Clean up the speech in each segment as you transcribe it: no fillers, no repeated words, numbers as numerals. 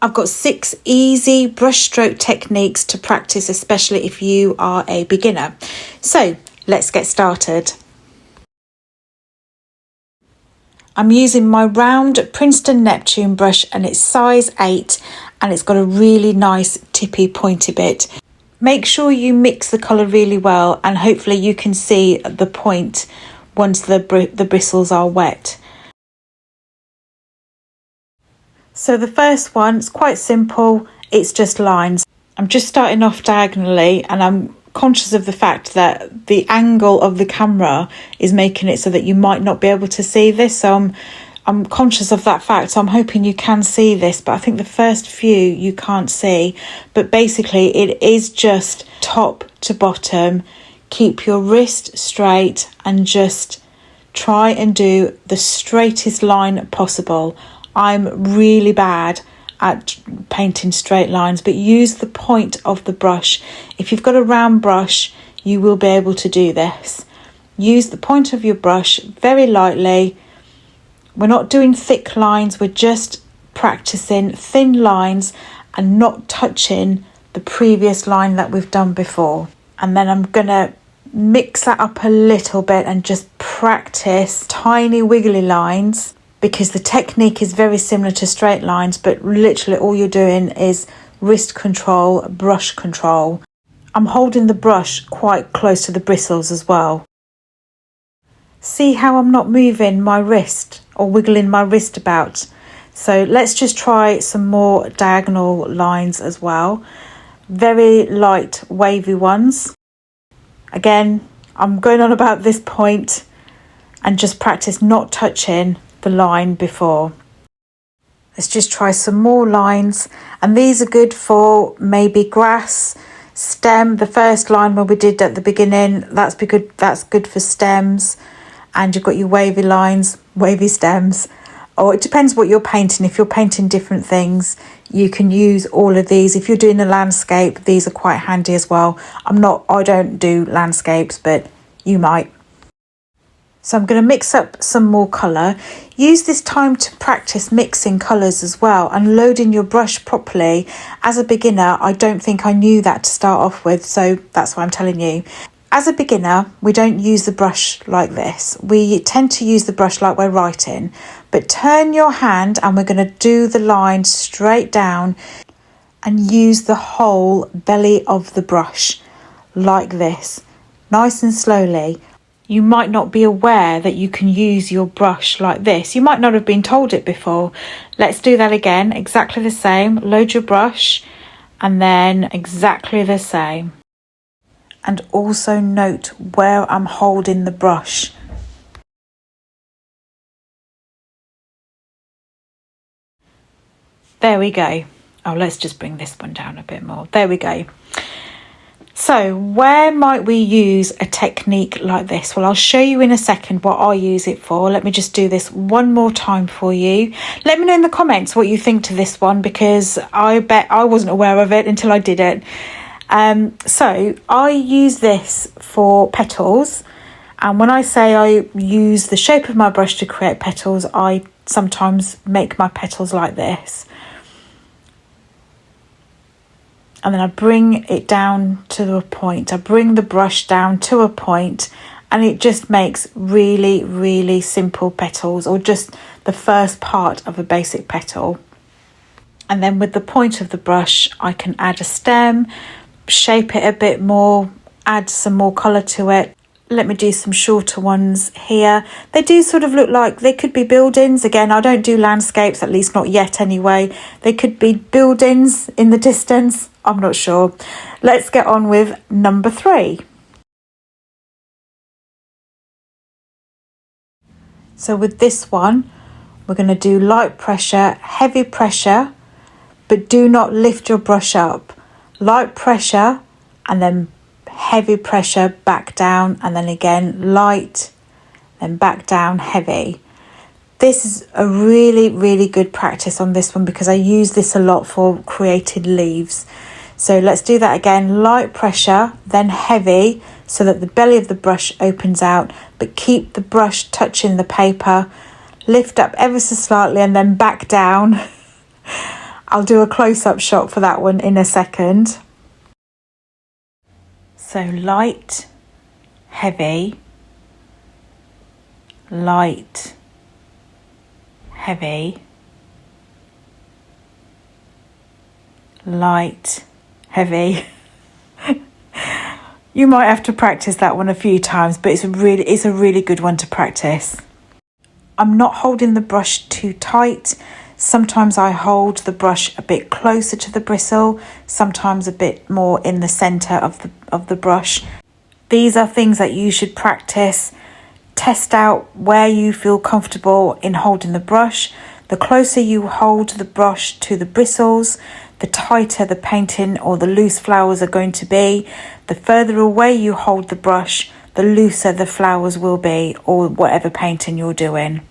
I've got 6 easy brushstroke techniques to practice, especially if you are a beginner. So let's get started. I'm using my round Princeton Neptune brush and it's size 8 and it's got a really nice tippy pointy bit. Make sure you mix the colour really well and hopefully you can see the point once the bristles are wet. So the first one is quite simple, it's just lines. I'm just starting off diagonally and I'm conscious of the fact that the angle of the camera is making it so that you might not be able to see this. So I'm conscious of that fact, so I'm hoping you can see this, but I think the first few you can't see. But basically it is just top to bottom. Keep your wrist straight and just try and do the straightest line possible. I'm really bad at painting straight lines, but use the point of the brush. If you've got a round brush, you will be able to do this. Use the point of your brush very lightly. We're not doing thick lines, we're just practicing thin lines and not touching the previous line that we've done before. And then I'm gonna mix that up a little bit and just practice tiny wiggly lines, because the technique is very similar to straight lines, but literally all you're doing is wrist control, brush control. I'm holding the brush quite close to the bristles as well. See how I'm not moving my wrist or wiggling my wrist about? So let's just try some more diagonal lines as well. Very light wavy ones. Again, I'm going on about this point and just practice not touching the line before. Let's just try some more lines, and these are good for maybe grass, stem. The first line where we did at the beginning, that's good for stems. And you've got your wavy lines, wavy stems, or it depends what you're painting. If you're painting different things, you can use all of these. If you're doing a landscape, these are quite handy as well. I don't do landscapes, but you might. So I'm going to mix up some more colour. Use this time to practice mixing colours as well and loading your brush properly. As a beginner, I don't think I knew that to start off with, so that's why I'm telling you. As a beginner, we don't use the brush like this. We tend to use the brush like we're writing, but turn your hand and we're going to do the line straight down and use the whole belly of the brush like this, nice and slowly. You might not be aware that you can use your brush like this. You might not have been told it before. Let's do that again, exactly the same. Load your brush and then exactly the same. And also note where I'm holding the brush. There we go. Oh, let's just bring this one down a bit more. There we go. So where might we use a technique like this? Well, I'll show you in a second what I use it for. Let me just do this one more time for you. Let me know in the comments what you think to this one, because I bet I wasn't aware of it until I did it. So I use this for petals, and when I say I use the shape of my brush to create petals, I sometimes make my petals like this. And then I bring it down to a point. I bring the brush down to a point and it just makes really, really simple petals, or just the first part of a basic petal. And then with the point of the brush, I can add a stem, shape it a bit more, add some more colour to it. Let me do some shorter ones here. They do sort of look like they could be buildings. Again, I don't do landscapes, at least not yet anyway. They could be buildings in the distance. I'm not sure. Let's get on with number 3. So with this one, we're going to do light pressure, heavy pressure, but do not lift your brush up. Light pressure and then heavy pressure, back down, and then again light, then back down, heavy. This is a really, really good practice on this one because I use this a lot for creating leaves. So let's do that again. Light pressure, then heavy, so that the belly of the brush opens out, but keep the brush touching the paper. Lift up ever so slightly and then back down. I'll do a close-up shot for that one in a second. So light, heavy, light, heavy, light, heavy. You might have to practice that one a few times, but it's a really good one to practice. I'm not holding the brush too tight. Sometimes I hold the brush a bit closer to the bristle, sometimes a bit more in the centre of the brush. These are things that you should practice. Test out where you feel comfortable in holding the brush. The closer you hold the brush to the bristles, the tighter the painting or the loose flowers are going to be. The further away you hold the brush, the looser the flowers will be, or whatever painting you're doing.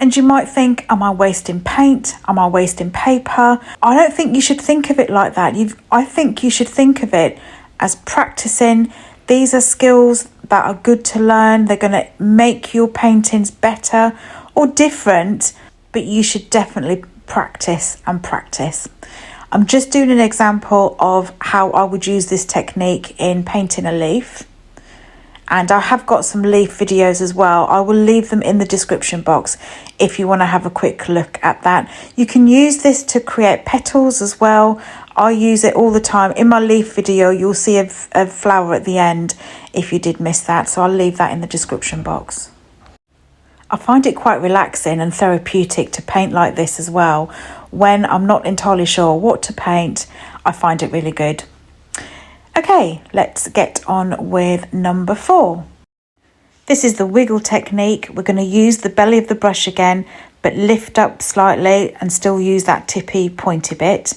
And you might think, am I wasting paint? Am I wasting paper? I don't think you should think of it like that. I think you should think of it as practicing. These are skills that are good to learn. They're going to make your paintings better or different, but you should definitely practice and practice. I'm just doing an example of how I would use this technique in painting a leaf. And I have got some leaf videos as well. I will leave them in the description box if you want to have a quick look at that. You can use this to create petals as well. I use it all the time. In my leaf video, you'll see a flower at the end if you did miss that. So I'll leave that in the description box. I find it quite relaxing and therapeutic to paint like this as well. When I'm not entirely sure what to paint, I find it really good. Okay, let's get on with number 4. This is the wiggle technique. We're going to use the belly of the brush again, but lift up slightly and still use that tippy pointy bit.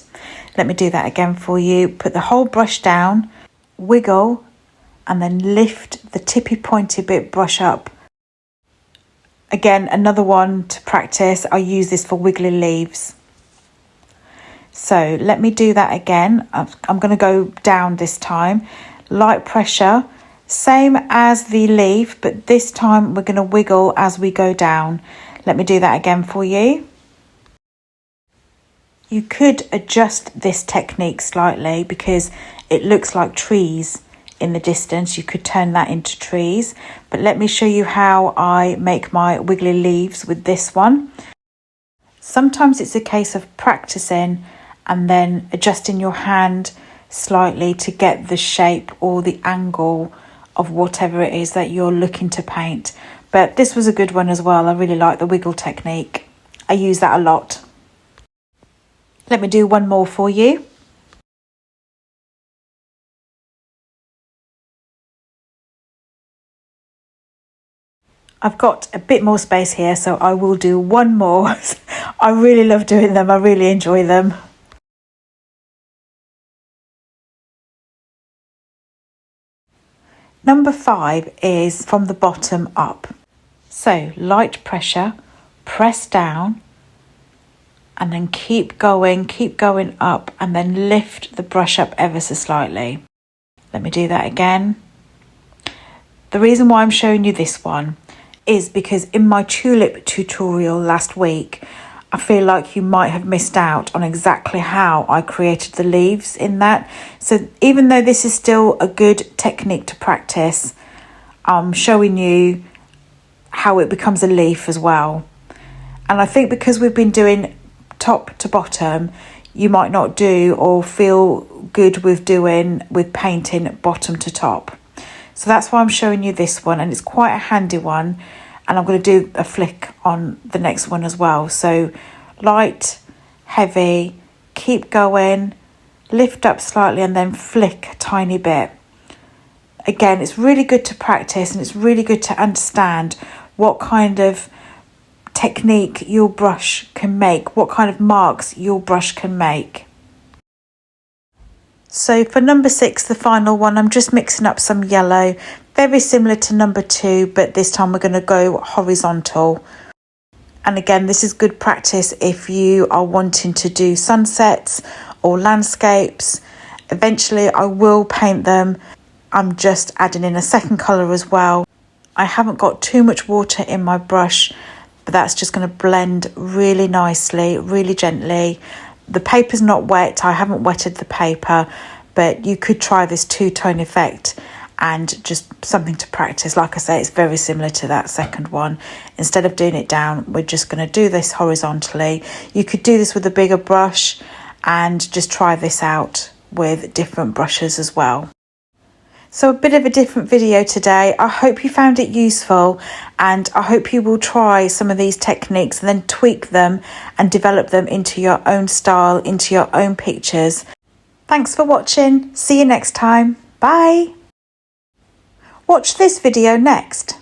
Let me do that again for you. Put the whole brush down, wiggle, and then lift the tippy pointy bit brush up. Again, another one to practice. I use this for wiggly leaves. So let me do that again. I'm going to go down this time. Light pressure, same as the leaf, but this time we're going to wiggle as we go down. Let me do that again for you. You could adjust this technique slightly because it looks like trees in the distance. You could turn that into trees, but let me show you how I make my wiggly leaves with this one. Sometimes it's a case of practicing and then adjusting your hand slightly to get the shape or the angle of whatever it is that you're looking to paint. But this was a good one as well. I really like the wiggle technique. I use that a lot. Let me do one more for you. I've got a bit more space here, so I will do one more. I really love doing them. I really enjoy them. Number 5 is from the bottom up. So light pressure, press down, and then keep going up, and then lift the brush up ever so slightly. Let me do that again. The reason why I'm showing you this one is because in my Tulip tutorial last week, I feel like you might have missed out on exactly how I created the leaves in that. So even though this is still a good technique to practice, I'm showing you how it becomes a leaf as well. And I think because we've been doing top to bottom, you might not do or feel good with painting bottom to top. So that's why I'm showing you this one, and it's quite a handy one. And I'm going to do a flick on the next one as well. So light, heavy, keep going, lift up slightly, and then flick a tiny bit. Again, it's really good to practice, and it's really good to understand what kind of technique your brush can make, what kind of marks your brush can make. So for number 6, the final one, I'm just mixing up some yellow, very similar to number 2, but this time we're going to go horizontal. And again, this is good practice if you are wanting to do sunsets or landscapes. Eventually I will paint them. I'm just adding in a second colour as well. I haven't got too much water in my brush, but that's just going to blend really nicely, really gently. The paper's not wet, I haven't wetted the paper, but you could try this two-tone effect and just something to practice. Like I say, it's very similar to that second one. Instead of doing it down, we're just going to do this horizontally. You could do this with a bigger brush and just try this out with different brushes as well. So a bit of a different video today. I hope you found it useful, and I hope you will try some of these techniques and then tweak them and develop them into your own style, into your own pictures. Thanks for watching. See you next time. Bye. Watch this video next.